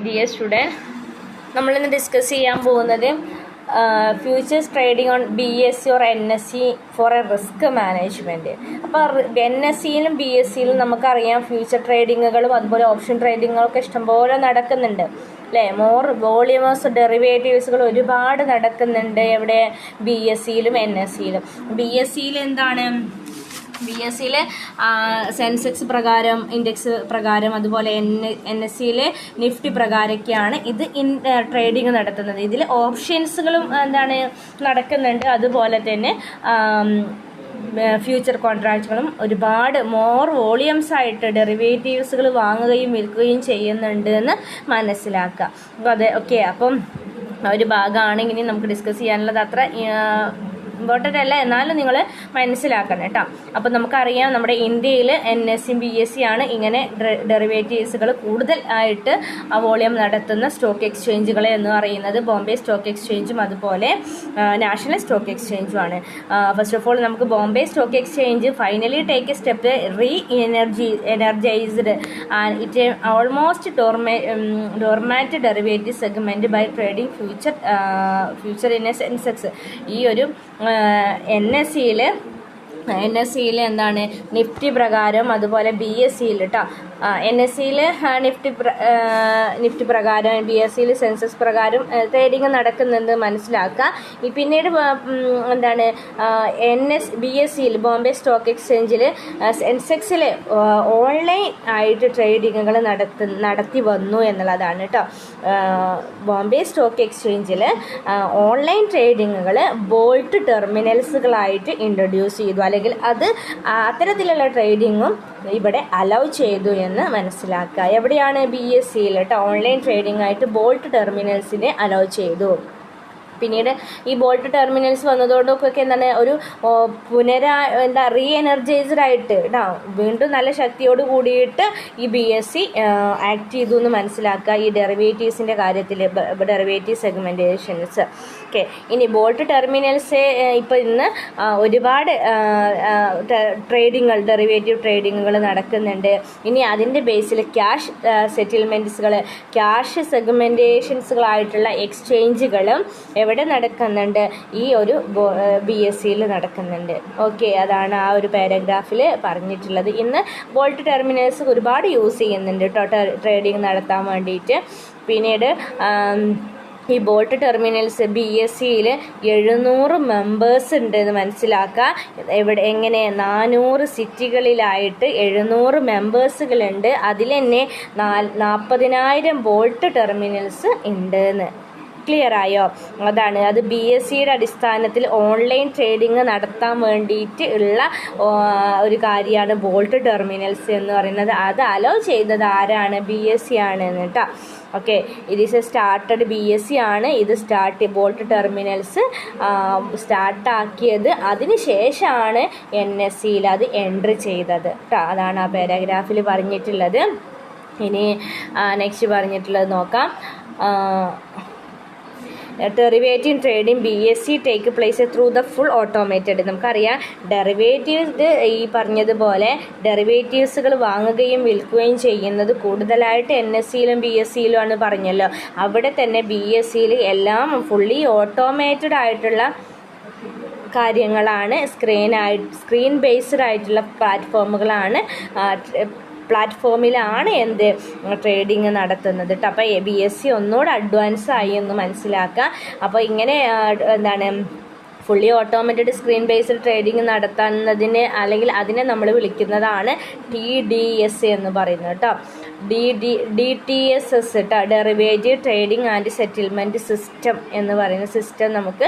Dear student, നമ്മളിന്ന് discuss ചെയ്യാൻ പോകുന്നത് futures trading on BSc or NSc for a risk management. അപ്പോൾ NScയിലും BScയിലും നമുക്കറിയാം ഫ്യൂച്ചർ ട്രേഡിങ്ങുകളും അതുപോലെ ഓപ്ഷൻ ട്രേഡിങ്ങുകളൊക്കെ ഇഷ്ടംപോലെ നടക്കുന്നുണ്ട് അല്ലേ. മോർ വോളിയമേഴ്സ് ഡെറിവേറ്റീവ്സുകൾ ഒരുപാട് നടക്കുന്നുണ്ട്. എവിടെ? BScയിലും NScയിലും. BScയിൽ എന്താണ്? BScയിൽ സെൻസെക്സ് പ്രകാരം, ഇൻഡെക്സ് പ്രകാരം, അതുപോലെ NScയിൽ നിഫ്റ്റി പ്രകാരമൊക്കെയാണ് ഇത് ട്രേഡിങ് നടത്തുന്നത്. ഇതിൽ ഓപ്ഷൻസുകളും എന്താണ് നടക്കുന്നുണ്ട്. അതുപോലെ തന്നെ ഫ്യൂച്ചർ കോൺട്രാക്റ്റുകളും ഒരുപാട് മോർ വോളിയംസ് ആയിട്ട് ഡെറിവേറ്റീവ്സുകൾ വാങ്ങുകയും വിൽക്കുകയും ചെയ്യുന്നുണ്ട് എന്ന് മനസ്സിലാക്കുക. അപ്പോൾ അതെ, ഓക്കെ. അപ്പം ഒരു ഭാഗമാണ് ഇനി നമുക്ക് ഡിസ്കസ് ചെയ്യാനുള്ളത്. അത്ര ഇമ്പോർട്ടൻ്റ് അല്ല, എന്നാലും നിങ്ങൾ മനസ്സിലാക്കണം കേട്ടോ. അപ്പോൾ നമുക്കറിയാം നമ്മുടെ ഇന്ത്യയിൽ NSc BSc ആണ് ഇങ്ങനെ ഡെറിവേറ്റീവ്സുകൾ കൂടുതൽ ആയിട്ട് വോളിയം നടത്തുന്ന സ്റ്റോക്ക് എക്സ്ചേഞ്ചുകളെ എന്ന് പറയുന്നത് ബോംബെ സ്റ്റോക്ക് എക്സ്ചേഞ്ചും അതുപോലെ നാഷണൽ സ്റ്റോക്ക് എക്സ്ചേഞ്ചുമാണ്. ഫസ്റ്റ് ഓഫ് ഓൾ നമുക്ക് Bombay stock exchange finally take a step energised it almost dormant derivative segment by trading future in a Sensex. ഈ ഒരു NScയിൽ എന്താണ് നിഫ്റ്റി പ്രകാരം, അതുപോലെ BScയിൽ കേട്ടോ. NScയിൽ നിഫ്റ്റി പ്രകാരം, BScയിൽ സെൻസസ് പ്രകാരം ട്രേഡിങ് നടക്കുന്നുണ്ട് മനസ്സിലാക്കുക. പിന്നീട് എന്താണ് BScയിൽ ബോംബെ സ്റ്റോക്ക് എക്സ്ചേഞ്ചിൽ സെൻസെക്സിൽ ഓൺലൈൻ ആയിട്ട് ട്രേഡിങ്ങുകൾ നടത്തി വന്നു എന്നുള്ളതാണ് കേട്ടോ. ബോംബെ സ്റ്റോക്ക് എക്സ്ചേഞ്ചിൽ ഓൺലൈൻ ട്രേഡിങ്ങുകൾ ബോൾട്ട് ടെർമിനൽസുകളായിട്ട് ഇൻട്രൊഡ്യൂസ് ചെയ്തു, അല്ലെങ്കിൽ അത് അത്തരത്തിലുള്ള ട്രേഡിങ്ങും ഇവിടെ അലൗ ചെയ്തു എന്ന് മനസ്സിലാക്കുക. എവിടെയാണ്? BScയിൽ കേട്ടോ. ഓൺലൈൻ ട്രേഡിംഗ് ആയിട്ട് ബോൾട്ട് ടെർമിനൽസിനെ അലൗ ചെയ്തു. പിന്നീട് ഈ ബോൾട്ട് ടെർമിനൽസ് വന്നതോടൊക്കെ എന്താണ് ഒരു റീ എനർജൈസ്ഡ് ആയിട്ട് കേട്ടോ വീണ്ടും നല്ല ശക്തിയോട് കൂടിയിട്ട് ഈ BSc ആക്ട് ചെയ്തു എന്ന് മനസ്സിലാക്കുക. ഈ ഡെറിവേറ്റീവ്സിൻ്റെ കാര്യത്തിൽ ഡെറിവേറ്റീവ് സെഗ്മെൻറ്റേഷൻസ്. ഓക്കെ, ഇനി ബോൾട്ട് ടെർമിനൽസ് ഇപ്പോൾ ഇന്ന് ഒരുപാട് ഡെറിവേറ്റീവ് ട്രേഡിങ്ങുകൾ നടക്കുന്നുണ്ട്. ഇനി അതിൻ്റെ ബേസിൽ ക്യാഷ് സെറ്റിൽമെൻറ്റ്സുകൾ, ക്യാഷ് സെഗ്മെൻറ്റേഷൻസുകളായിട്ടുള്ള എക്സ്ചേഞ്ചുകളും എവിടെ നടക്കുന്നുണ്ട്? ഈ ഒരു BScയിൽ നടക്കുന്നുണ്ട്. ഓക്കെ, അതാണ് ആ ഒരു പാരഗ്രാഫിൽ പറഞ്ഞിട്ടുള്ളത്. ഇന്ന് ബോൾട്ട് ടെർമിനൽസ് ഒരുപാട് യൂസ് ചെയ്യുന്നുണ്ട് കേട്ടോ ട്രേഡിംഗ് നടത്താൻ വേണ്ടിയിട്ട്. പിന്നീട് ഈ ബോൾട്ട് ടെർമിനൽസ് BScയിൽ 700 മെമ്പേഴ്സ് ഉണ്ട് എന്ന് മനസ്സിലാക്കുക. എങ്ങനെ? 400 സിറ്റികളിലായിട്ട് 700 മെമ്പേഴ്സുകളുണ്ട്. അതിൽ തന്നെ 40,000 ബോൾട്ട് ടെർമിനൽസ് ഉണ്ട് എന്ന്. ക്ലിയർ ആയോ? അതാണ് അത് BScയുടെ അടിസ്ഥാനത്തിൽ ഓൺലൈൻ ട്രേഡിങ് നടത്താൻ വേണ്ടിയിട്ട് ഉള്ള ഒരു കാര്യമാണ് ബോൾട്ട് ടെർമിനൽസ് എന്ന് പറയുന്നത്. അത് അലോ ചെയ്തത് ആരാണ്? BSc ആണ് കേട്ടോ. ഓക്കെ, ഇത് സ്റ്റാർട്ടഡ് BSc ആണ് ഇത് ബോൾട്ട് ടെർമിനൽസ് സ്റ്റാർട്ടാക്കിയത്. അതിന് ശേഷമാണ് NScയിൽ അത് എൻട്രി ചെയ്തത് കേട്ടോ. അതാണ് ആ പാരാഗ്രാഫിൽ പറഞ്ഞിട്ടുള്ളത്. ഇനി നെക്സ്റ്റ് പറഞ്ഞിട്ടുള്ളത് നോക്കാം. Derivative trading BSc take place through the full automated. നമുക്കറിയാം ഡെറിവേറ്റീവ്സ് ഈ പറഞ്ഞതുപോലെ ഡെറിവേറ്റീവ്സുകൾ വാങ്ങുകയും വിൽക്കുകയും ചെയ്യുന്നത് കൂടുതലായിട്ട് NScയിലും BScയിലും ആണ് പറഞ്ഞല്ലോ. അവിടെ തന്നെ BScയിൽ എല്ലാം ഫുള്ളി ഓട്ടോമേറ്റഡ് ആയിട്ടുള്ള കാര്യങ്ങളാണ്. സ്ക്രീൻ ബേസ്ഡ് ആയിട്ടുള്ള പ്ലാറ്റ്ഫോമിലാണ് ട്രേഡിങ് നടത്തുന്നത് കേട്ടോ. അപ്പോൾ BSc ഒന്നുകൂടെ അഡ്വാൻസ് ആയി എന്ന് മനസ്സിലാക്കുക. അപ്പോൾ ഇങ്ങനെ എന്താണ് fully automated screen based trading നടത്തുന്നതിന് അല്ലെങ്കിൽ അതിനെ നമ്മൾ വിളിക്കുന്നതാണ് TDS എന്ന് പറയുന്നത് കേട്ടോ. DTSS കേട്ടോ, derivative trading and settlement system എന്ന് പറയുന്ന സിസ്റ്റം നമുക്ക്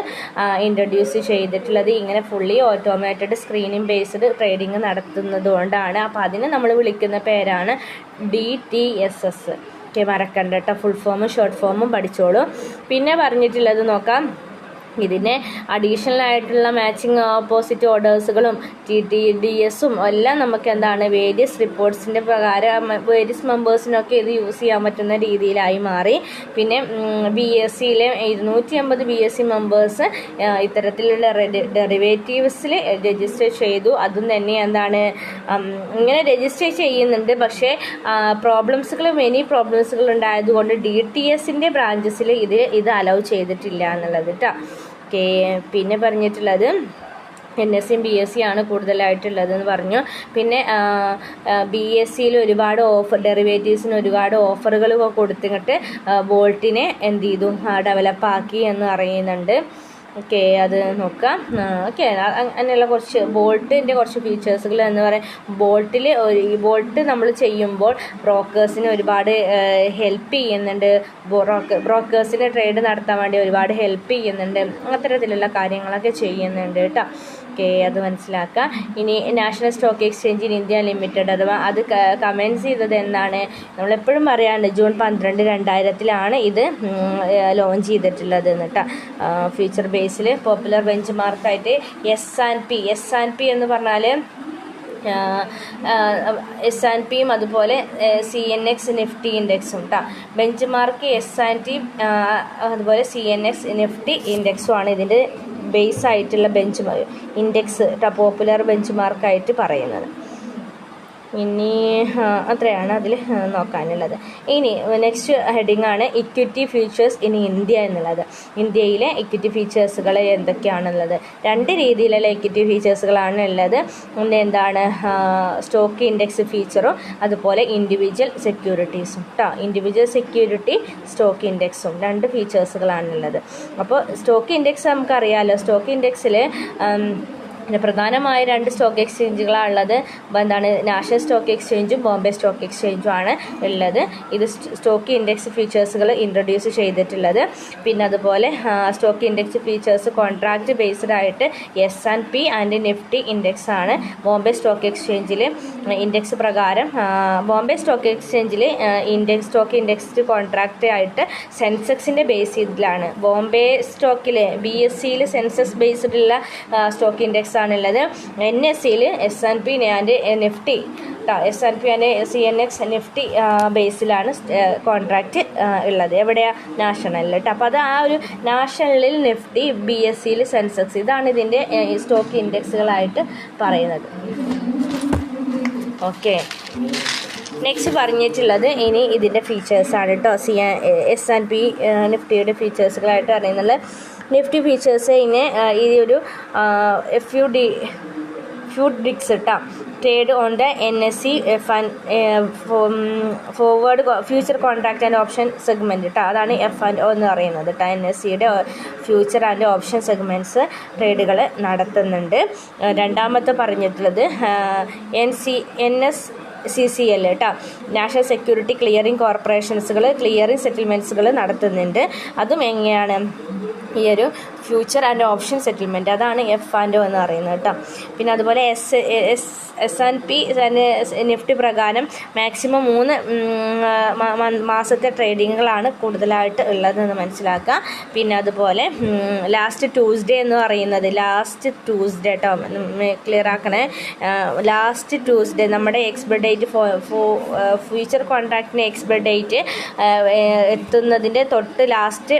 ഇൻട്രൊഡ്യൂസ് ചെയ്തിട്ടുള്ളത് ഇങ്ങനെ fully automated screening based trading നടത്തുന്നത് കൊണ്ടാണ്. അപ്പോൾ അതിനെ നമ്മൾ വിളിക്കുന്ന പേരാണ് DTSS. ഓക്കെ, മറക്കണ്ട കേട്ടോ. ഫുൾ ഫോമും ഷോർട്ട് ഫോമും പഠിച്ചോളൂ. പിന്നെ പറഞ്ഞിട്ടുള്ളത് നോക്കാം. ഇതിന് അഡീഷണൽ ആയിട്ടുള്ള മാച്ചിങ് ഓപ്പോസിറ്റ് ഓർഡേഴ്സുകളും TTDSും എല്ലാം നമുക്ക് എന്താണ് വേരിയസ് റിപ്പോർട്ട്സിൻ്റെ പ്രകാരം വേരിയസ് മെമ്പേഴ്സിനൊക്കെ ഇത് യൂസ് ചെയ്യാൻ പറ്റുന്ന രീതിയിലായി മാറി. പിന്നെ BScയിലെ 250 BSc മെമ്പേഴ്സ് ഇത്തരത്തിലുള്ള ഡെറിവേറ്റീവ്സിൽ രജിസ്റ്റർ ചെയ്തു. അതും തന്നെ എന്താണ് ഇങ്ങനെ രജിസ്റ്റർ ചെയ്യുന്നുണ്ട്. പക്ഷേ മെനി പ്രോബ്ലംസുകൾ ഉണ്ടായതുകൊണ്ട് DTSൻ്റെ ബ്രാഞ്ചസിൽ ഇത് അലൗ ചെയ്തിട്ടില്ല എന്നുള്ളത് കേട്ടോ. ഓക്കെ, പിന്നെ പറഞ്ഞിട്ടുള്ളത് NSCയും BSc ആണ് കൂടുതലായിട്ടുള്ളതെന്ന് പറഞ്ഞു. പിന്നെ BScയിൽ ഒരുപാട് ഡെറിവേറ്റീവ്സിന് ഒരുപാട് ഓഫറുകൾ കൊടുത്തിട്ട് ബോൾട്ടിനെ എന്ത് ചെയ്തു ഡെവലപ്പാക്കി എന്ന് അറിയുന്നുണ്ട്. ഓക്കെ, അത് നോക്കാം. ഓക്കെ, അങ്ങനെയുള്ള കുറച്ച് ബോൾട്ടിൻ്റെ കുറച്ച് ഫീച്ചേഴ്സുകൾ എന്ന് പറയാം. ബോൾട്ട് നമ്മൾ ചെയ്യുമ്പോൾ ബ്രോക്കേഴ്സിന് ഒരുപാട് ഹെൽപ്പ് ചെയ്യുന്നുണ്ട്. ബ്രോക്കേഴ്സിന് ട്രേഡ് നടത്താൻ വേണ്ടി ഒരുപാട് ഹെൽപ്പ് ചെയ്യുന്നുണ്ട്. അത്തരത്തിലുള്ള കാര്യങ്ങളൊക്കെ ചെയ്യുന്നുണ്ട് കേട്ടോ. ഓക്കെ, അത് മനസ്സിലാക്കുക. ഇനി national stock exchange in India limited അഥവാ അത് കമൻസ് ചെയ്തത് എന്നാണ് നമ്മളെപ്പോഴും പറയാറുണ്ട് June 12, 2000 ഇത് ലോഞ്ച് ചെയ്തിട്ടുള്ളത് കേട്ടോ. ഫ്യൂച്ചർ ബേസിൽ പോപ്പുലർ ബെഞ്ച് മാർക്കായിട്ട് S&P എന്ന് പറഞ്ഞാൽ S&Pയും അതുപോലെ CNX നിഫ്റ്റി ഇൻഡെക്സും കേട്ടോ. ബെഞ്ച് മാർക്ക് S&P അതുപോലെ CNX നിഫ്റ്റി ഇൻഡെക്സും ആണ് ഇതിൻ്റെ ബേസ് ആയിട്ടുള്ള ഇൻഡെക്സ് പോപ്പുലർ ബെഞ്ച് മാർക്കായിട്ട് പറയുന്നത്. ഇനി അത്രയാണ് അതിൽ നോക്കാനുള്ളത്. ഇനി നെക്സ്റ്റ് ഹെഡിങ് ആണ് ഇക്വിറ്റി ഫീച്ചേഴ്സ് ഇൻ ഇന്ത്യ എന്നുള്ളത്. ഇന്ത്യയിലെ ഇക്വിറ്റി ഫീച്ചേഴ്സുകൾ എന്തൊക്കെയാണുള്ളത്? 2 രീതിയിലുള്ള ഇക്വിറ്റി ഫീച്ചേഴ്സുകളാണ് ഉള്ളത്. ഒന്ന് എന്താണ് സ്റ്റോക്ക് ഇൻഡെക്സ് ഫീച്ചറും അതുപോലെ ഇൻഡിവിജ്വൽ സെക്യൂരിറ്റീസും കേട്ടോ. ഇൻഡിവിജ്വൽ സെക്യൂരിറ്റി സ്റ്റോക്ക് ഇൻഡെക്സും 2 ഫീച്ചേഴ്സുകളാണുള്ളത്. അപ്പോൾ സ്റ്റോക്ക് ഇൻഡെക്സ് നമുക്കറിയാമല്ലോ. സ്റ്റോക്ക് ഇൻഡെക്സിൽ പ്രധാനമായ 2 സ്റ്റോക്ക് എക്സ്ചേഞ്ചുകളാണ് ഉള്ളത്. എന്താണ് നാഷണൽ സ്റ്റോക്ക് എക്സ്ചേഞ്ചും ബോംബെ സ്റ്റോക്ക് എക്സ്ചേഞ്ചും ആണ് ഉള്ളത്. ഇത് സ്റ്റോക്ക് ഇൻഡെക്സ് ഫീച്ചേഴ്സുകൾ ഇൻട്രൊഡ്യൂസ് ചെയ്തിട്ടുള്ളത്. പിന്നെ അതുപോലെ stock index features contract based ആയിട്ട് S&P ആൻഡ് നിഫ്റ്റി ഇൻഡെക്സ് ആണ്. ബോംബെ സ്റ്റോക്ക് എക്സ്ചേഞ്ചിൽ ഇൻഡെക്സ് പ്രകാരം ബോംബെ സ്റ്റോക്ക് എക്സ്ചേഞ്ചിൽ സ്റ്റോക്ക് ഇൻഡെക്സ് കോൺട്രാക്റ്റ് ആയിട്ട് സെൻസെക്സിൻ്റെ ബേസ് ചെയ്തിലാണ്. ബോംബെ സ്റ്റോക്കിൽ BScയിൽ സെൻസെക്സ് ബേസ്ഡുള്ള സ്റ്റോക്ക് ഇൻഡെക്സ് ആണുള്ളത്. NSCയിൽ S&P and Nifty S&P and CNX Nifty ബേസിലാണ് കോൺട്രാക്റ്റ് ഉള്ളത്. എവിടെയാണ്? നാഷണലിൽ കേട്ടോ. അപ്പോൾ അത് ആ ഒരു നാഷണലിൽ നിഫ്റ്റി, BScയിൽ സെൻസെക്സ്, ഇതാണ് ഇതിൻ്റെ സ്റ്റോക്ക് ഇൻഡെക്സുകളായിട്ട് പറയുന്നത്. ഓക്കെ, നെക്സ്റ്റ് പറഞ്ഞിട്ടുള്ളത് ഇനി ഇതിൻ്റെ ഫീച്ചേഴ്സാണ് കേട്ടോ. S&P നിഫ്റ്റിയുടെ ഫീച്ചേഴ്സുകളായിട്ട് പറയുന്നത്. നിഫ്റ്റി ഫീച്ചേഴ്സ് ഈ ഒരു FUDIX കേട്ടോ. Trade on the NSE forward future contract and option segment കേട്ടോ. അതാണ് F&O എന്ന് പറയുന്നത് കേട്ടോ. NSEയുടെ ഫ്യൂച്ചർ ആൻഡ് ഓപ്ഷൻ സെഗ്മെൻറ്റ്സ് ട്രേഡുകൾ നടത്തുന്നുണ്ട്. രണ്ടാമത്തെ പറഞ്ഞിട്ടുള്ളത് NSCCL കേട്ടോ. നാഷണൽ സെക്യൂരിറ്റി ക്ലിയറിംഗ് കോർപ്പറേഷൻസുകൾ ക്ലിയറിംഗ് സെറ്റിൽമെൻറ്റ്സുകൾ നടത്തുന്നുണ്ട്. അതും എങ്ങനെയാണ്? ഈ ഒരു ഫ്യൂച്ചർ ആൻഡ് ഓപ്ഷൻ സെറ്റിൽമെൻറ്റ്, അതാണ് F&O എന്ന് പറയുന്നത് കേട്ടോ. പിന്നെ അതുപോലെ S&P നിഫ്റ്റി പ്രകാരം മാക്സിമം 3 മാസത്തെ ട്രേഡിങ്ങുകളാണ് കൂടുതലായിട്ട് ഉള്ളതെന്ന് മനസ്സിലാക്കുക. പിന്നെ അതുപോലെ ലാസ്റ്റ് ട്യൂസ്ഡേ എന്ന് പറയുന്നത് കേട്ടോ, ക്ലിയർ ആക്കണേ. ലാസ്റ്റ് ട്യൂസ്ഡേ നമ്മുടെ എക്സ്പയർ ഡേറ്റ് ഫ്യൂച്ചർ കോൺട്രാക്റ്റിന് എക്സ്പയർ ഡേറ്റ് എത്തുന്നതിൻ്റെ തൊട്ട് ലാസ്റ്റ്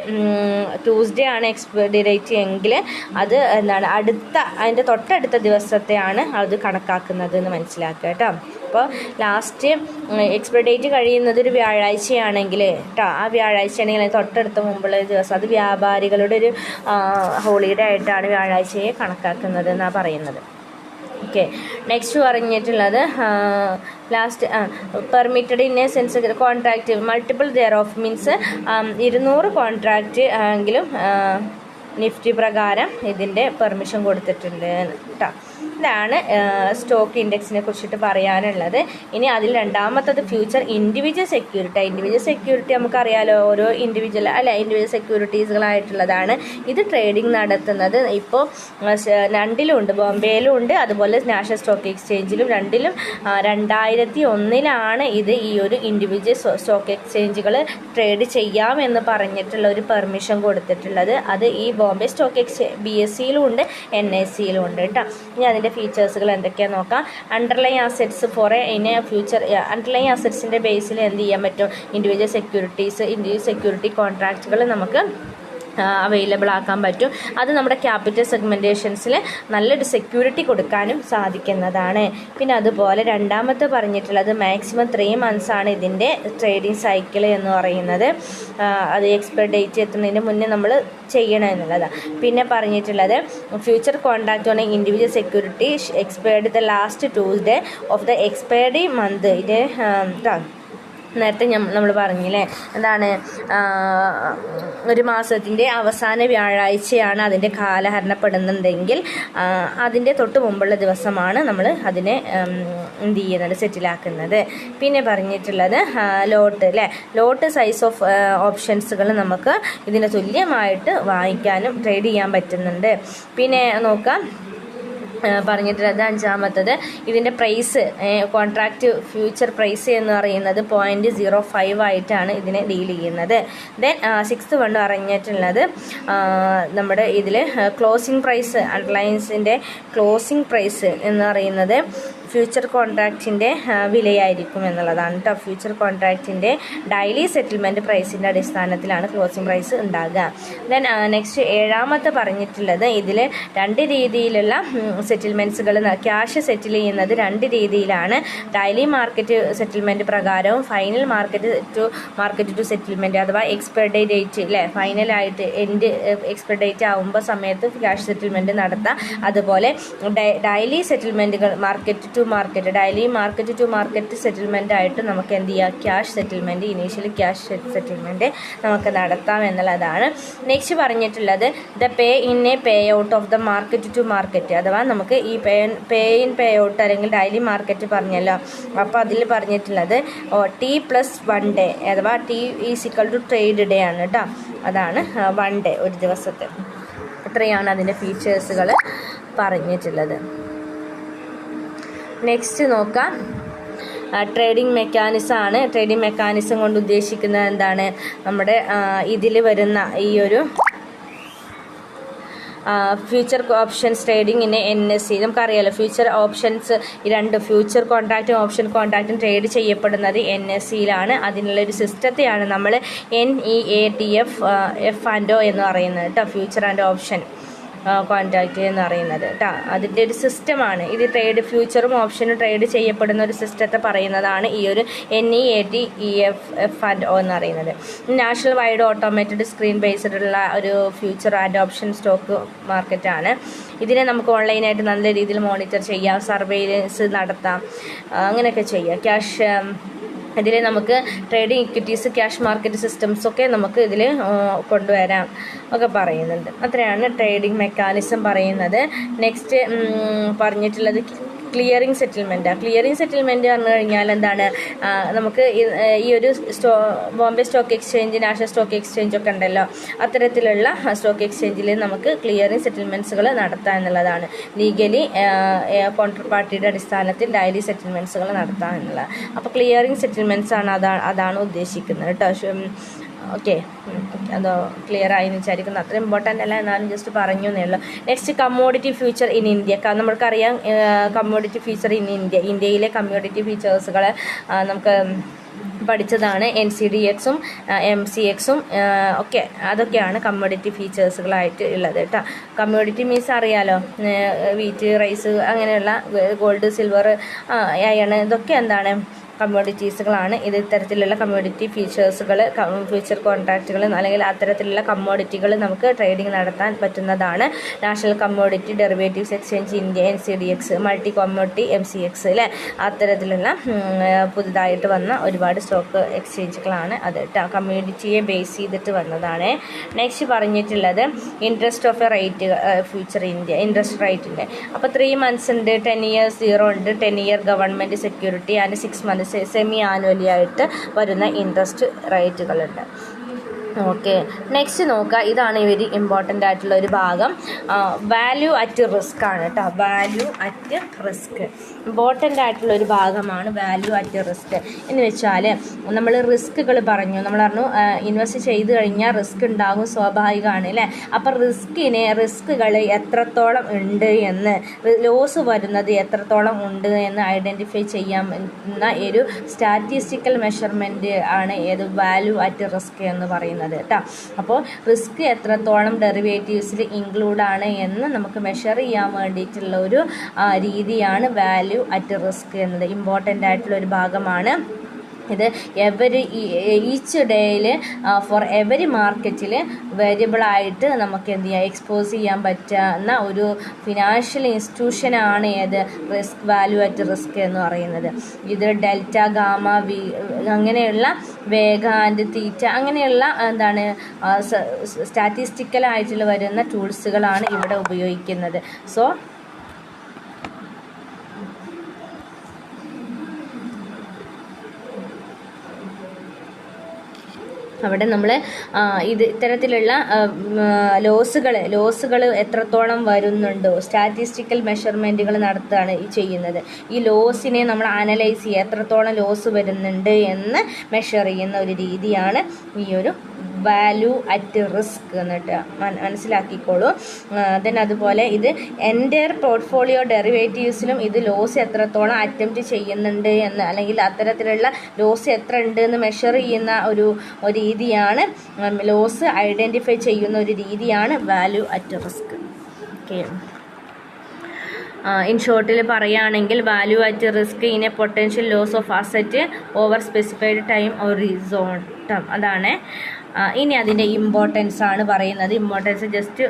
ട്യൂസ്ഡേ ആണ് എക്സ്പയറി ഡേറ്റ് എങ്കിൽ അത് എന്താണ് അതിൻ്റെ തൊട്ടടുത്ത ദിവസത്തെയാണ് അത് കണക്കാക്കുന്നത് എന്ന് മനസ്സിലാക്കുക കേട്ടോ. അപ്പോൾ ലാസ്റ്റ് എക്സ്പയറി ഡേറ്റ് കഴിയുന്നത് ഒരു വ്യാഴാഴ്ചയാണെങ്കിൽ കേട്ടോ, ആ വ്യാഴാഴ്ചയാണെങ്കിൽ തൊട്ടടുത്ത മുമ്പുള്ള ദിവസം, അത് വ്യാപാരികളുടെ ഒരു ഹോളിഡേ ആയിട്ടാണ് വ്യാഴാഴ്ചയെ കണക്കാക്കുന്നത് എന്നാണ് പറയുന്നത്. ഓക്കെ, നെക്സ്റ്റ് പറഞ്ഞിട്ടുള്ളത് last permitted in a sense contract multiple thereof means 200 contract എങ്കിലും നിഫ്റ്റി പ്രകാരം ഇതിൻ്റെ പെർമിഷൻ കൊടുത്തിട്ടുണ്ട് കേട്ടോ. ഇതാണ് സ്റ്റോക്ക് ഇൻഡെക്സിനെ കുറിച്ചിട്ട് പറയാനുള്ളത്. ഇനി അതിൽ രണ്ടാമത്തത് future individual security. Individual security നമുക്കറിയാലോ, ഓരോ ഇൻഡിവിജ്വൽ സെക്യൂരിറ്റീസുകളായിട്ടുള്ളതാണ്. ഇത് ട്രേഡിംഗ് നടത്തുന്നത് ഇപ്പോൾ രണ്ടിലും ഉണ്ട്, ബോംബെയിലും ഉണ്ട്, അതുപോലെ നാഷണൽ സ്റ്റോക്ക് എക്സ്ചേഞ്ചിലും. രണ്ടിലും 2001 ഇത് ഈ ഒരു ഇൻഡിവിജ്വൽ സ്റ്റോക്ക് എക്സ്ചേഞ്ചുകൾ ട്രേഡ് ചെയ്യാമെന്ന് പറഞ്ഞിട്ടുള്ള ഒരു പെർമിഷൻ കൊടുത്തിട്ടുള്ളത്. അത് ഈ ബോംബെ സ്റ്റോക്ക് BSEയിലും ഉണ്ട്, NSEയിലും ഉണ്ട് കേട്ടോ. ഇനി അതിൻ്റെ ഫീച്ചേഴ്സുകൾ എന്തൊക്കെയാണെന്ന് നോക്കാം. Underline assets for future. Underline അസറ്റ്സിൻ്റെ ബേസിൽ എന്ത് ചെയ്യാൻ പറ്റും? ഇൻഡിവിജ്വൽ സെക്യൂരിറ്റി കോൺട്രാക്റ്റുകൾ നമുക്ക് അവൈലബിൾ ആക്കാൻ പറ്റും. അത് നമ്മുടെ ക്യാപിറ്റൽ സെഗ്മെൻറ്റേഷൻസിൽ നല്ലൊരു സെക്യൂരിറ്റി കൊടുക്കാനും സാധിക്കുന്നതാണ്. പിന്നെ അതുപോലെ രണ്ടാമത്തെ പറഞ്ഞിട്ടുള്ളത് മാക്സിമം 3 months ആണ് ഇതിൻ്റെ ട്രേഡിംഗ് സൈക്കിൾ എന്ന് പറയുന്നത്. അത് എക്സ്പയർ ഡേറ്റ് എത്തുന്നതിന് മുന്നേ നമ്മൾ ചെയ്യണം എന്നുള്ളതാണ്. പിന്നെ പറഞ്ഞിട്ടുള്ളത് future contract on individual security expired the last Tuesday of the expired month. ഇത് നേരത്തെ നമ്മൾ പറഞ്ഞില്ലേ, എന്താണ്, ഒരു മാസത്തിൻ്റെ അവസാന വ്യാഴാഴ്ചയാണ് അതിൻ്റെ കാലഹരണപ്പെടുന്നുണ്ടെങ്കിൽ അതിൻ്റെ തൊട്ട് മുമ്പുള്ള ദിവസമാണ് നമ്മൾ അതിനെ എന്ത് ചെയ്യുന്നത്, സെറ്റിലാക്കുന്നത്. പിന്നെ പറഞ്ഞിട്ടുള്ളത് ലോട്ട് സൈസ് ഓഫ് ഓപ്ഷൻസുകൾ നമുക്ക് ഇതിന് തുല്യമായിട്ട് വാങ്ങിക്കാനും ട്രേഡ് ചെയ്യാൻ പറ്റുന്നുണ്ട്. പിന്നെ നോക്കാം പറഞ്ഞിട്ടുള്ളത് അഞ്ചാമത്തത് ഇതിൻ്റെ പ്രൈസ്, കോൺട്രാക്റ്റ് ഫ്യൂച്ചർ പ്രൈസ് എന്ന് പറയുന്നത് 0.05 ആയിട്ടാണ് ഇതിനെ ഡീൽ ചെയ്യുന്നത്. ദെൻ 6th പറഞ്ഞിട്ടുള്ളത് നമ്മുടെ ഇതിൽ ക്ലോസിംഗ് പ്രൈസ്, അണ്ടർലൈൻസിൻ്റെ ക്ലോസിംഗ് പ്രൈസ് എന്ന് പറയുന്നത് ഫ്യൂച്ചർ കോൺട്രാക്റ്റിൻ്റെ വിലയായിരിക്കും എന്നുള്ളതാണ് കേട്ടോ. ഫ്യൂച്ചർ കോൺട്രാക്റ്റിൻ്റെ ഡെയിലി സെറ്റിൽമെൻറ്റ് പ്രൈസിൻ്റെ അടിസ്ഥാനത്തിലാണ് ക്ലോസിംഗ് പ്രൈസ് ഉണ്ടാകുക. ദെൻ നെക്സ്റ്റ് 7th പറഞ്ഞിട്ടുള്ളത് ഇതിൽ 2 രീതിയിലുള്ള സെറ്റിൽമെൻറ്റ്സുകൾ, ക്യാഷ് സെറ്റിൽ ചെയ്യുന്നത് 2 രീതിയിലാണ്. ഡെയിലി മാർക്കറ്റ് സെറ്റിൽമെൻറ്റ് പ്രകാരവും ഫൈനൽ മാർക്കറ്റ് ടു സെറ്റിൽമെൻറ്റ് അഥവാ എക്സ്പയർ ഡേറ്റ് ഫൈനലായിട്ട് എക്സ്പയർ ഡേറ്റ് ആകുമ്പോൾ സമയത്ത് ക്യാഷ് സെറ്റിൽമെൻറ്റ് നടത്താം. അതുപോലെ ഡെയിലി സെറ്റിൽമെൻറ്റുകൾ daily market to market settlement ആയിട്ട് നമുക്ക് എന്ത് ചെയ്യാം, cash settlement, initially cash settlement നമുക്ക് നടത്താം എന്നുള്ളതാണ്. നെക്സ്റ്റ് പറഞ്ഞിട്ടുള്ളത് the pay out of the market to market, അഥവാ നമുക്ക് ഈ പേ ഔട്ട് അല്ലെങ്കിൽ ഡെയിലി മാർക്കറ്റ് പറഞ്ഞല്ലോ. അപ്പോൾ അതിൽ പറഞ്ഞിട്ടുള്ളത് T+1 ഡേ അഥവാ T= ട്രേഡ് ഡേ ആണ് കേട്ടോ. അതാണ് 1 ഡേ, ഒരു ദിവസത്തെ. ഇത്രയാണ് അതിൻ്റെ ഫീച്ചേഴ്സുകൾ പറഞ്ഞിട്ടുള്ളത്. നെക്സ്റ്റ് നോക്കാം, ട്രേഡിംഗ് മെക്കാനിസം ആണ്. ട്രേഡിംഗ് മെക്കാനിസം കൊണ്ട് ഉദ്ദേശിക്കുന്നത് എന്താണ്, നമ്മുടെ ഇതിൽ വരുന്ന ഈ ഒരു future options trading in NSE. നമുക്കറിയാലോ ഫ്യൂച്ചർ ഓപ്ഷൻസ്, ഈ 2 ഫ്യൂച്ചർ കോൺട്രാക്റ്റും ഓപ്ഷൻ കോൺട്രാക്റ്റും ട്രേഡ് ചെയ്യപ്പെടുന്നത് NSEയിലാണ്. അതിനുള്ളൊരു സിസ്റ്റത്തെയാണ് നമ്മൾ NEATF എന്ന് പറയുന്നത് കേട്ടോ. ഫ്യൂച്ചർ ആൻഡ് ഓപ്ഷൻ കോൺട്രാക്റ്റ് എന്ന് പറയുന്നത് കേട്ടോ. അതിൻ്റെ ഒരു സിസ്റ്റമാണ് ഇത്. ഫ്യൂച്ചറും ഓപ്ഷനും ട്രേഡ് ചെയ്യപ്പെടുന്ന ഒരു സിസ്റ്റത്തെ പറയുന്നതാണ് ഈ ഒരു NEATF എന്ന് പറയുന്നത്. നാഷണൽ വൈഡ് ഓട്ടോമേറ്റഡ് സ്ക്രീൻ ബേസ്ഡുള്ള ഒരു ഫ്യൂച്ചർ ആൻഡ് ഓപ്ഷൻ സ്റ്റോക്ക് മാർക്കറ്റാണ്. ഇതിനെ നമുക്ക് ഓൺലൈനായിട്ട് നല്ല രീതിയിൽ മോണിറ്റർ ചെയ്യാം, സർവൈലൻസ് നടത്താം, അങ്ങനെയൊക്കെ ചെയ്യാം. ഇതിൽ നമുക്ക് ട്രേഡിംഗ് ഇക്വിറ്റീസ്, ക്യാഷ് മാർക്കറ്റ് സിസ്റ്റംസൊക്കെ നമുക്ക് ഇതിൽ കൊണ്ടുവരാം ഒക്കെ പറയുന്നുണ്ട്. അത്രയാണ് ട്രേഡിംഗ് മെക്കാനിസം പറയുന്നത്. നെക്സ്റ്റ് പറഞ്ഞിട്ടുള്ളത് ക്ലിയറിംഗ് സെറ്റിൽമെൻറ്റാണ്. ക്ലിയറിംഗ് സെറ്റിൽമെൻറ്റ് പറഞ്ഞു കഴിഞ്ഞാൽ എന്താണ്, നമുക്ക് ഈ ഒരു Bombay stock exchange, national stock exchange ഒക്കെ ഉണ്ടല്ലോ, അത്തരത്തിലുള്ള സ്റ്റോക്ക് എക്സ്ചേഞ്ചിൽ നമുക്ക് ക്ലിയറിംഗ് സെറ്റിൽമെൻറ്റ്സുകൾ നടത്താം എന്നുള്ളതാണ്. ലീഗലി കോൺട്ര പാർട്ടിയുടെ അടിസ്ഥാനത്തിൽ ഡെയിലി സെറ്റിൽമെൻറ്റ്സുകൾ നടത്താം എന്നുള്ളത്. അപ്പോൾ ക്ലിയറിംഗ് സെറ്റിൽമെൻറ്റ്സ് ആണ് അതാണ് ഉദ്ദേശിക്കുന്നത് കേട്ടോ. ഓക്കെ, അതോ ക്ലിയർ ആയി എന്ന് വിചാരിക്കുന്നു. അത്ര ഇമ്പോർട്ടൻ്റ് അല്ല, എന്നാലും ജസ്റ്റ് പറഞ്ഞു എന്നേ ഉള്ളൂ. Next commodity future in India. നമുക്കറിയാം കമ്മോഡിറ്റി ഫ്യൂച്ചർ ഇൻ ഇന്ത്യയിലെ കമ്മോഡിറ്റി ഫീച്ചേഴ്സുകൾ നമുക്ക് പഠിച്ചതാണ്. NCDX-ഉം MCX-ഉം ഒക്കെ, അതൊക്കെയാണ് കമ്മോഡിറ്റി ഫീച്ചേഴ്സുകളായിട്ട് ഉള്ളത് കേട്ടോ. കമ്മോഡിറ്റി മീൻസ് അറിയാലോ, വീറ്റ്, റൈസ്, അങ്ങനെയുള്ള ഗോൾഡ്, സിൽവർ, അയൺ, ഇതൊക്കെ എന്താണ് കമ്മോഡിറ്റീസുകളാണ്. ഇത് ഇത്തരത്തിലുള്ള കമ്മോഡിറ്റി ഫ്യൂച്ചർ കോൺട്രാക്റ്റുകൾ അല്ലെങ്കിൽ അത്തരത്തിലുള്ള കമ്മോഡിറ്റികൾ നമുക്ക് ട്രേഡിംഗ് നടത്താൻ പറ്റുന്നതാണ്. National commodity derivatives exchange India, NCDX, multi commodity MCX അല്ലേ, അത്തരത്തിലുള്ള പുതുതായിട്ട് വന്ന ഒരുപാട് സ്റ്റോക്ക് എക്സ്ചേഞ്ചുകളാണ് അത് കേട്ടോ. കമ്മോഡിറ്റിയെ ബേസ് ചെയ്തിട്ട് വന്നതാണ്. നെക്സ്റ്റ് പറഞ്ഞിട്ടുള്ളത് interest of a rate future India, interest റേറ്റിൻ്റെ. അപ്പോൾ 3 months ഉണ്ട്, 10 years 0 ഉണ്ട്, 10 year government security and 6 months semi annually ആയിട്ട് വരുന്ന ഇൻട്രസ്റ്റ് റേറ്റുകളുണ്ട്. ഓക്കെ, നെക്സ്റ്റ് നോക്കുക. ഇതാണ് വെരി ഇമ്പോർട്ടൻ്റ് ആയിട്ടുള്ള ഒരു ഭാഗം. വാല്യൂ അറ്റ് റിസ്ക് ആണ് കേട്ടോ. വാല്യൂ അറ്റ് റിസ്ക് ഇമ്പോർട്ടൻ്റ് ആയിട്ടുള്ള ഒരു ഭാഗമാണ് വാല്യൂ അറ്റ് റിസ്ക് എന്ന് വെച്ചാൽ നമ്മൾ റിസ്കുകൾ പറഞ്ഞു. നമ്മൾ പറഞ്ഞു ഇൻവെസ്റ്റ് ചെയ്ത് കഴിഞ്ഞാൽ റിസ്ക് ഉണ്ടാകും, സ്വാഭാവികമാണ് അല്ലേ. അപ്പോൾ റിസ്കുകൾ എത്രത്തോളം ഉണ്ട് എന്ന്, ലോസ് വരുന്നത് എത്രത്തോളം ഉണ്ട് എന്ന് ഐഡൻറ്റിഫൈ ചെയ്യാവുന്ന ഒരു സ്റ്റാറ്റിസ്റ്റിക്കൽ മെഷർമെൻറ്റ് ആണ് ഏത് വാല്യൂ അറ്റ് റിസ്ക് എന്ന് പറയുന്നത് കേട്ടോ. അപ്പോൾ റിസ്ക് എത്രത്തോളം ഡെറിവേറ്റീവ്സിൽ ഇൻക്ലൂഡ് ആണ് എന്ന് നമുക്ക് മെഷർ ചെയ്യാൻ വേണ്ടിയിട്ടുള്ള ഒരു രീതിയാണ് വാല്യൂ അറ്റ് റിസ്ക് എന്നത്. ഇമ്പോർട്ടൻ്റ് ആയിട്ടുള്ള ഒരു ഭാഗമാണ് ഇത്. ഈച്ച് ഡേയിൽ ഫോർ എവരി മാർക്കറ്റിൽ വേരിയബിളായിട്ട് നമുക്ക് എന്ത് ചെയ്യാം, എക്സ്പോസ് ചെയ്യാൻ പറ്റുന്ന ഒരു ഫിനാൻഷ്യൽ ഇൻസ്റ്റിറ്റ്യൂഷനാണ് ഏത് വാല്യൂ അറ്റ് റിസ്ക് എന്ന് പറയുന്നത്. ഇത് ഡെൽറ്റ, ഗാമ, വി അങ്ങനെയുള്ള വേഗ ആൻഡ് തീറ്റ അങ്ങനെയുള്ള എന്താണ് സ്റ്റാറ്റിസ്റ്റിക്കലായിട്ടുള്ള വരുന്ന ടൂൾസുകളാണ് ഇവിടെ ഉപയോഗിക്കുന്നത്. സോ അവിടെ നമ്മൾ ഇത്തരത്തിലുള്ള ലോസുകൾ എത്രത്തോളം വരുന്നുണ്ടോ സ്റ്റാറ്റിസ്റ്റിക്കൽ മെഷർമെൻറ്റുകൾ നടത്തുകയാണ് ഈ ചെയ്യുന്നത്. ഈ ലോസിനെ നമ്മൾ അനലൈസ് ചെയ്യുക, എത്രത്തോളം ലോസ് വരുന്നുണ്ട് എന്ന് മെഷർ ചെയ്യുന്ന ഒരു രീതിയാണ് ഈ ഒരു വാല്യൂ അറ്റ് റിസ്ക് എന്നിട്ട് മനസ്സിലാക്കിക്കോളൂ. ദെൻ അതുപോലെ ഇത് എൻ്റയർ പോർട്ട്ഫോളിയോ ഡെറിവേറ്റീവ്സിലും ഇത് ലോസ് എത്രത്തോളം അറ്റംപ്റ്റ് ചെയ്യുന്നുണ്ട് എന്ന്, അല്ലെങ്കിൽ അത്തരത്തിലുള്ള ലോസ് എത്ര ഉണ്ട് എന്ന് മെഷർ ചെയ്യുന്ന ഒരു രീതിയാണ്, ലോസ് ഐഡൻറ്റിഫൈ ചെയ്യുന്ന ഒരു രീതിയാണ് value at risk. Okay, in ഷോർട്ടിൽ പറയുകയാണെങ്കിൽ value at risk in a potential loss of asset over specified time or zone term. അതാണ്. ഇനി അതിൻ്റെ ഇമ്പോർട്ടൻസ് ആണ് പറയുന്നത്. ഇമ്പോർട്ടൻസ് ജസ്റ്റ്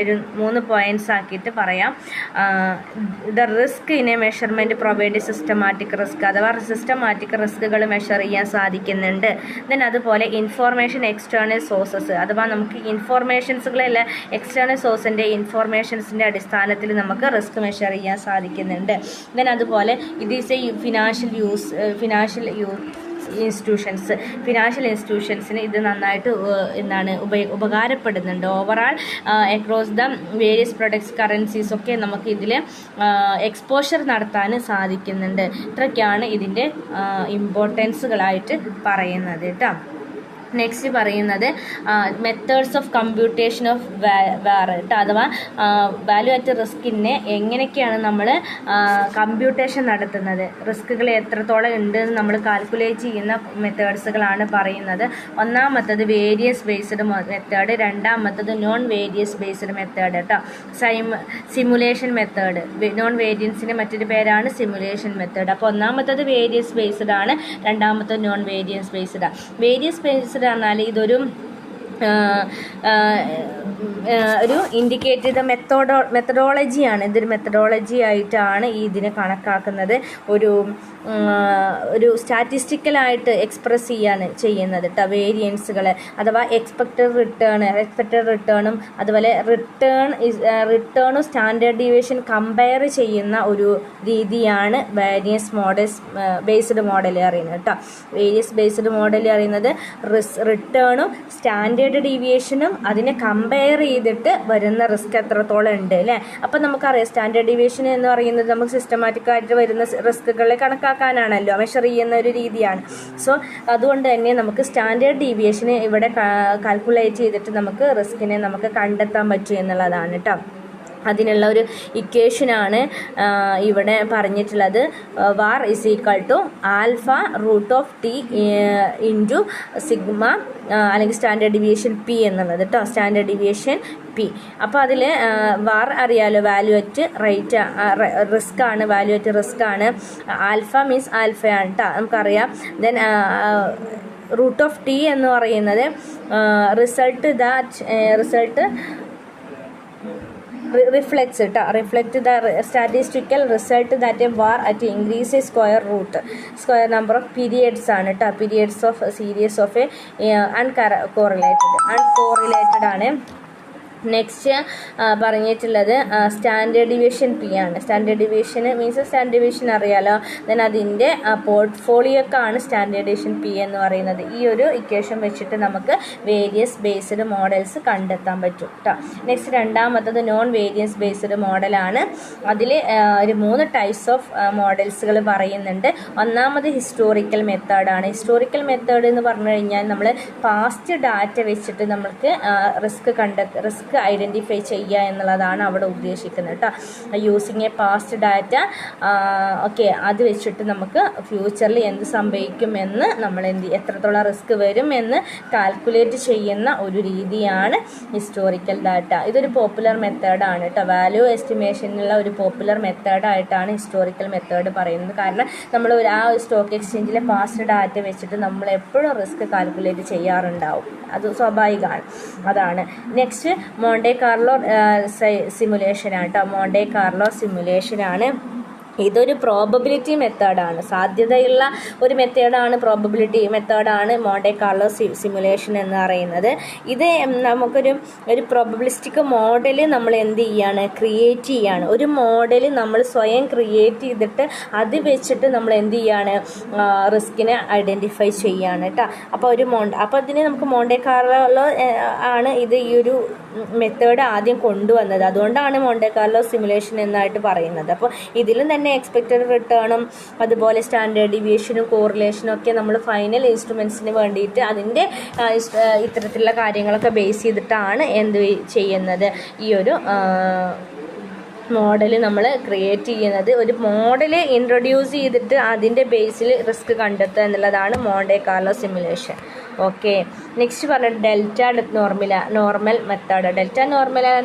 ഒരു 3 points ആക്കിയിട്ട് പറയാം. The risk in A measurement provide systematic risk, അഥവാ സിസ്റ്റമാറ്റിക് റിസ്കുകൾ മെഷർ ചെയ്യാൻ സാധിക്കുന്നുണ്ട്. ദെൻ അതുപോലെ ഇൻഫോർമേഷൻ എക്സ്റ്റേണൽ സോഴ്സസ്, അഥവാ നമുക്ക് ഇൻഫോർമേഷൻസുകളല്ല എക്സ്റ്റേണൽ സോഴ്സിൻ്റെ ഇൻഫോർമേഷൻസിൻ്റെ അടിസ്ഥാനത്തിൽ നമുക്ക് റിസ്ക് മെഷർ ചെയ്യാൻ സാധിക്കുന്നുണ്ട്. ദെൻ അതുപോലെ ഇത് ഈസ് എ ഫിനാൻഷ്യൽ ഇൻസ്റ്റിറ്റ്യൂഷൻസിന് ഇത് നന്നായിട്ട് ഉപകാരപ്പെടുന്നുണ്ട്. Overall across the various products currencies ഒക്കെ നമുക്ക് ഇതിൽ എക്സ്പോഷർ നടത്താൻ സാധിക്കുന്നുണ്ട്. ഇത്രയൊക്കെയാണ് ഇതിൻ്റെ ഇമ്പോർട്ടൻസുകളായിട്ട് പറയുന്നത് കേട്ടോ. നെക്സ്റ്റ് പറയുന്നത് മെത്തേഡ്സ് ഓഫ് കമ്പ്യൂട്ടേഷൻ ഓഫ് വാർ കേട്ടോ, അഥവാ വാല്യൂ അറ്റ് റിസ്കിനെ എങ്ങനെയൊക്കെയാണ് നമ്മൾ കമ്പ്യൂട്ടേഷൻ നടത്തുന്നത്, റിസ്കുകൾ എത്രത്തോളം ഉണ്ട് എന്ന് നമ്മൾ കാൽക്കുലേറ്റ് ചെയ്യുന്ന മെത്തേഡ്സുകളാണ് പറയുന്നത്. ഒന്നാമത്തത് വേരിയസ് ബേസ്ഡ് മെത്തേഡ്, രണ്ടാമത്തത് നോൺ വേരിയസ് ബേസ്ഡ് മെത്തേഡ് കേട്ടോ. സിമുലേഷൻ മെത്തേഡ്, നോൺ വേരിയൻസിൻ്റെ മറ്റൊരു പേരാണ് സിമുലേഷൻ മെത്തേഡ്. അപ്പോൾ ഒന്നാമത്തത് വേരിയസ് ബേസ്ഡ് ആണ്, രണ്ടാമത്തത് നോൺ വേരിയസ് ബേസ്ഡ് ആണ്. വേരിയസ് ബേസ്ഡ് പറഞ്ഞാൽ ഇതൊരു ഇൻഡിക്കേറ്റ് ചെയ്ത മെത്തഡോളജിയാണ്. ഇതൊരു മെത്തഡോളജി ആയിട്ടാണ് ഇതിനെ കണക്കാക്കുന്നത്. ഒരു സ്റ്റാറ്റിസ്റ്റിക്കലായിട്ട് എക്സ്പ്രസ് ചെയ്യുന്നത് കേട്ടോ വേരിയൻസുകൾ, അഥവാ എക്സ്പെക്റ്റഡ് റിട്ടേണും അതുപോലെ റിട്ടേണും സ്റ്റാൻഡേർഡ് ഡീവിയേഷൻ കമ്പയർ ചെയ്യുന്ന ഒരു രീതിയാണ് വേരിയസ് ബേസ്ഡ് മോഡൽ അറിയുന്നത് കേട്ടോ. വേരിയസ് ബേസ്ഡ് മോഡൽ അറിയുന്നത് റിട്ടേണും സ്റ്റാൻഡേർഡ് ഡീവിയേഷനും അതിനെ കമ്പയർ ചെയ്തിട്ട് വരുന്ന റിസ്ക് എത്രത്തോളം ഉണ്ട് അല്ലേ. അപ്പം നമുക്കറിയാം സ്റ്റാൻഡേർഡ് ഡീവിയേഷൻ എന്ന് പറയുന്നത് നമുക്ക് സിസ്റ്റമാറ്റിക് ആയിട്ട് വരുന്ന റിസ്കുകളെ കണക്കാക്കാനാണല്ലോ, മെഷർ ചെയ്യുന്ന ഒരു രീതിയാണ്. സോ അതുകൊണ്ട് തന്നെ നമുക്ക് സ്റ്റാൻഡേർഡ് ഡീവിയേഷന് ഇവിടെ കാൽക്കുലേറ്റ് ചെയ്തിട്ട് നമുക്ക് റിസ്കിനെ നമുക്ക് കണ്ടെത്താൻ പറ്റും എന്നുള്ളതാണ് കേട്ടോ. അതിനുള്ള ഒരു ഇക്വേഷനാണ് ഇവിടെ പറഞ്ഞിട്ടുള്ളത്. VaR is equal to alpha root of T into sigma അല്ലെങ്കിൽ സ്റ്റാൻഡേർഡ് ഡീവിയേഷൻ പി എന്നുള്ളത് കേട്ടോ, സ്റ്റാൻഡേർഡ് ഡീവിയേഷൻ പി. അപ്പോൾ അതിൽ വാർ അറിയാലോ, വാല്യൂ അറ്റ് റേറ്റ് റിസ്ക് ആണ്, വാല്യൂ അറ്റ് റിസ്ക് ആണ്. ആൽഫ മീൻസ് ആൽഫയാണ് കേട്ടോ, നമുക്കറിയാം. ദെൻ റൂട്ട് ഓഫ് ടി എന്ന് പറയുന്നത് result reflects reflect the statistical result that a war at increases square number of periods ആണ് ട്ടോ, periods of a series of a uncorrelated ആണ്. Next പറഞ്ഞിട്ടുള്ളത് സ്റ്റാൻഡേർഡ് ഡീവിയേഷൻ പി ആണ്. Standard deviation means standard deviation അറിയാലോ. Then അതിൻ്റെ പോർട്ട്ഫോളിയോക്കാണ് standard deviation P എന്ന് പറയുന്നത്. ഈ ഒരു ഇക്വേഷൻ വെച്ചിട്ട് നമുക്ക് വേരിയസ് ബേസ്ഡ് മോഡൽസ് കണ്ടെത്താൻ പറ്റും കേട്ടോ. നെക്സ്റ്റ് രണ്ടാമത്തത് നോൺ വേരിയൻസ് ബേസ്ഡ് മോഡലാണ്. അതിൽ ഒരു 3 ടൈപ്സ് ഓഫ് മോഡൽസുകൾ പറയുന്നുണ്ട്. ഒന്നാമത് ഹിസ്റ്റോറിക്കൽ മെത്തേഡാണ്. ഹിസ്റ്റോറിക്കൽ മെത്തേഡ് എന്ന് പറഞ്ഞു കഴിഞ്ഞാൽ നമ്മൾ പാസ്റ്റ് ഡാറ്റ വെച്ചിട്ട് നമ്മൾക്ക് റിസ്ക് ഐഡൻറ്റിഫൈ ചെയ്യുക എന്നുള്ളതാണ് അവിടെ ഉദ്ദേശിക്കുന്നത് കേട്ടോ. Using A past data okay, അത് വെച്ചിട്ട് നമുക്ക് ഫ്യൂച്ചറിൽ എന്ത് സംഭവിക്കുമെന്ന് നമ്മൾ എത്രത്തോളം റിസ്ക് വരും എന്ന് കാൽക്കുലേറ്റ് ചെയ്യുന്ന ഒരു രീതിയാണ് ഹിസ്റ്റോറിക്കൽ ഡാറ്റ. ഇതൊരു പോപ്പുലർ മെത്തേഡാണ് കേട്ടോ. വാല്യൂ എസ്റ്റിമേഷനുള്ള ഒരു പോപ്പുലർ മെത്തേഡായിട്ടാണ് ഹിസ്റ്റോറിക്കൽ മെത്തേഡ് പറയുന്നത്. കാരണം നമ്മൾ ആ സ്റ്റോക്ക് എക്സ്ചേഞ്ചിലെ പാസ്റ്റ് ഡാറ്റ വെച്ചിട്ട് നമ്മൾ എപ്പോഴും റിസ്ക് കാൽക്കുലേറ്റ് ചെയ്യാറുണ്ടാവും, അത് സ്വാഭാവികമാണ്. അതാണ്. നെക്സ്റ്റ് മോണ്ടെ കാർലോ സിമുലേഷനാണ് കേട്ടോ. മോണ്ടെ കാർലോ സിമുലേഷനാണ്. ഇതൊരു പ്രോബബിലിറ്റി മെത്തേഡാണ്, സാധ്യതയുള്ള ഒരു മെത്തേഡാണ്, പ്രോബബിലിറ്റി മെത്തേഡാണ് മോണ്ടെ കാർലോ സിമുലേഷൻ എന്ന് പറയുന്നത്. ഇത് നമുക്കൊരു പ്രോബബിലിസ്റ്റിക് മോഡൽ നമ്മൾ എന്ത് ചെയ്യാണ്, ക്രിയേറ്റ് ചെയ്യാണ്. ഒരു മോഡൽ നമ്മൾ സ്വയം ക്രിയേറ്റ് ചെയ്തിട്ട് അത് വെച്ചിട്ട് നമ്മൾ എന്ത് ചെയ്യാണ്, റിസ്കിനെ ഐഡൻറ്റിഫൈ ചെയ്യാണ് കേട്ടോ. അപ്പോൾ ഇതിന് നമുക്ക് മോണ്ടെ കാർലോ ആണ് ഇത് ഈ ഒരു മെത്തേഡ് ആദ്യം കൊണ്ടുവന്നത്. അതുകൊണ്ടാണ് മോണ്ടെ കാർലോ സിമുലേഷൻ എന്നായിട്ട് പറയുന്നത്. അപ്പോൾ ഇതിലും തന്നെ എക്സ്പെക്റ്റഡ് റിട്ടേണും അതുപോലെ സ്റ്റാൻഡേർഡ് ഡീവിയേഷനും കോറിലേഷനും ഒക്കെ നമ്മൾ ഫൈനൽ ഇൻസ്ട്രുമെൻസിന് വേണ്ടിയിട്ട് അതിൻ്റെ ഇത്തരത്തിലുള്ള കാര്യങ്ങളൊക്കെ ബേസ് ചെയ്തിട്ടാണ് എന്ത് ചെയ്യുന്നത്, ഈ ഒരു മോഡൽ നമ്മൾ ക്രിയേറ്റ് ചെയ്യുന്നത്. ഒരു മോഡൽ ഇൻട്രൊഡ്യൂസ് ചെയ്തിട്ട് അതിൻ്റെ ബേസിൽ റിസ്ക് കണ്ടെത്തുക എന്നുള്ളതാണ് Monte Carlo simulation. Okay. Next പറഞ്ഞത് delta normal method. Delta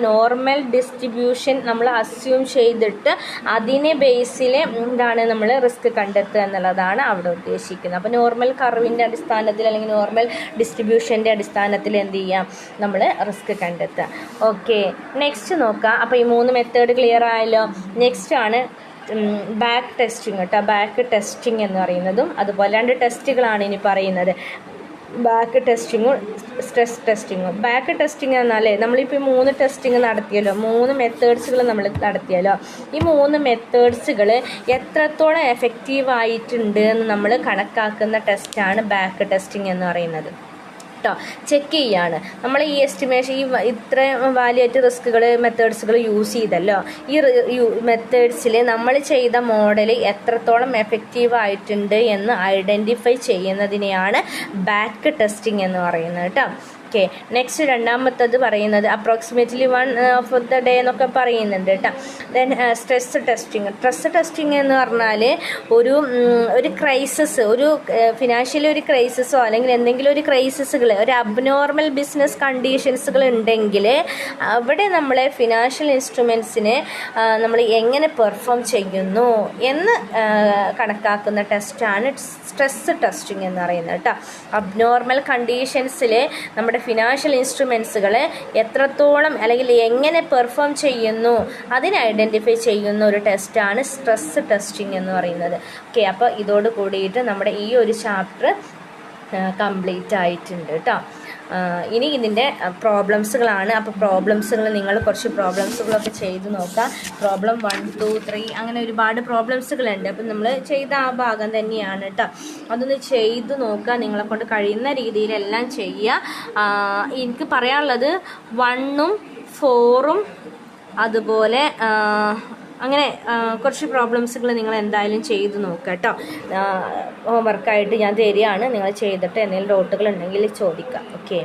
normal distribution നമ്മൾ അസ്യൂം ചെയ്തിട്ട് അതിനെ ബേസിൽ എന്താണ് നമ്മൾ റിസ്ക് കണ്ടെത്തുക എന്നുള്ളതാണ് അവിടെ ഉദ്ദേശിക്കുന്നത്. അപ്പോൾ നോർമൽ കർവിൻ്റെ അടിസ്ഥാനത്തിൽ അല്ലെങ്കിൽ നോർമൽ ഡിസ്ട്രിബ്യൂഷൻ്റെ അടിസ്ഥാനത്തിൽ എന്ത് ചെയ്യാം, നമ്മൾ റിസ്ക് കണ്ടെത്തുക. ഓക്കെ. നെക്സ്റ്റ് നോക്കാം. അപ്പോൾ ഈ 3 മെത്തേഡ് ക്ലിയർ ആയല്ലോ. നെക്സ്റ്റ് ആണ് ബാക്ക് ടെസ്റ്റിംഗ് കേട്ടോ. ബാക്ക് ടെസ്റ്റിംഗ് എന്ന് പറയുന്നതും അതുപോലെ 2 ടെസ്റ്റുകളാണ് ഇനി പറയുന്നത്. ബാക്ക് ടെസ്റ്റിങ്ങും സ്ട്രെസ് ടെസ്റ്റിങ്ങും. ബാക്ക് ടെസ്റ്റിംഗ് എന്നാൽ നമ്മളിപ്പോൾ 3 ടെസ്റ്റിങ് നടത്തിയല്ലോ, 3 മെത്തേഡ്സുകൾ നമ്മൾ നടത്തിയല്ലോ. ഈ 3 മെത്തേഡ്സുകൾ എത്രത്തോളം എഫക്റ്റീവായിട്ടുണ്ട് എന്ന് നമ്മൾ കണക്കാക്കുന്ന ടെസ്റ്റാണ് ബാക്ക് ടെസ്റ്റിംഗ് എന്ന് പറയുന്നത് കേട്ടോ. ചെക്ക് ചെയ്യാണ് നമ്മൾ ഈ എസ്റ്റിമേഷൻ, ഈ ഇത്രയും വാല്യുവേറ്റ് റിസ്കുകൾ മെത്തേഡ്സുകൾ യൂസ് ചെയ്തല്ലോ. ഈ മെത്തേഡ്സിൽ നമ്മൾ ചെയ്ത മോഡൽ എത്രത്തോളം എഫക്റ്റീവ് ആയിട്ടുണ്ട് എന്ന് ഐഡൻറ്റിഫൈ ചെയ്യുന്നതിനെയാണ് ബാക്ക് ടെസ്റ്റിംഗ് എന്ന് പറയുന്നത് കേട്ടോ. ഓക്കെ. നെക്സ്റ്റ് രണ്ടാമത്തത് പറയുന്നത് അപ്രോക്സിമേറ്റ്ലി 1 ഓഫ് ദ ഡേ എന്നൊക്കെ പറയുന്നുണ്ട് കേട്ടോ. ദെൻ സ്ട്രെസ് ടെസ്റ്റിംഗ് എന്ന് പറഞ്ഞാൽ ഒരു ക്രൈസിസ്, ഒരു ഫിനാൻഷ്യലി ഒരു ക്രൈസിസോ അല്ലെങ്കിൽ എന്തെങ്കിലും ഒരു ക്രൈസിസുകൾ, ഒരു അബ്നോർമൽ ബിസിനസ് കണ്ടീഷൻസുകൾ ഉണ്ടെങ്കിൽ അവിടെ നമ്മളെ ഫിനാൻഷ്യൽ ഇൻസ്ട്രുമെൻസിനെ നമ്മൾ എങ്ങനെ പെർഫോം ചെയ്യുന്നു എന്ന് കണക്കാക്കുന്ന ടെസ്റ്റാണ് സ്ട്രെസ് ടെസ്റ്റിംഗ് എന്ന് പറയുന്നത് കേട്ടോ. അബ്നോർമൽ കണ്ടീഷൻസിൽ നമ്മുടെ ഫിനാൻഷ്യൽ ഇൻസ്ട്രുമെൻസുകളെ എത്രത്തോളം അല്ലെങ്കിൽ എങ്ങനെ പെർഫോം ചെയ്യുന്നു അതിനെ ഐഡൻറ്റിഫൈ ചെയ്യുന്ന ഒരു ടെസ്റ്റാണ് സ്ട്രെസ് ടെസ്റ്റിംഗ് എന്ന് പറയുന്നത്. ഓക്കെ. അപ്പോൾ ഇതോട് കൂടിയിട്ട് നമ്മുടെ ഈ ഒരു ചാപ്റ്റർ കംപ്ലീറ്റ് ആയിട്ടുണ്ട് കേട്ടോ. ഇനി ഇതിൻ്റെ പ്രോബ്ലംസുകളാണ്. അപ്പോൾ നിങ്ങൾ കുറച്ച് പ്രോബ്ലംസുകളൊക്കെ ചെയ്ത് നോക്കാം. പ്രോബ്ലം 1, 2, 3 അങ്ങനെ ഒരുപാട് പ്രോബ്ലംസുകളുണ്ട്. അപ്പം നമ്മൾ ചെയ്ത ആ ഭാഗം തന്നെയാണ് കേട്ടോ. അതൊന്ന് ചെയ്ത് നോക്കുക, നിങ്ങളെ കൊണ്ട് കഴിയുന്ന രീതിയിലെല്ലാം ചെയ്യുക. എനിക്ക് പറയാനുള്ളത് 1ഉം 4ഉം അതുപോലെ അങ്ങനെ കുറച്ച് പ്രോബ്ലംസുകൾ നിങ്ങൾ എന്തായാലും ചെയ്ത് നോക്കുക കേട്ടോ. ഹോംവർക്കായിട്ട് ഞാൻ തരികയാണ്, നിങ്ങൾ ചെയ്തിട്ട് എന്തെങ്കിലും ഡൗട്ടുകൾ ഉണ്ടെങ്കിൽ ചോദിക്കാം. ഓക്കെ.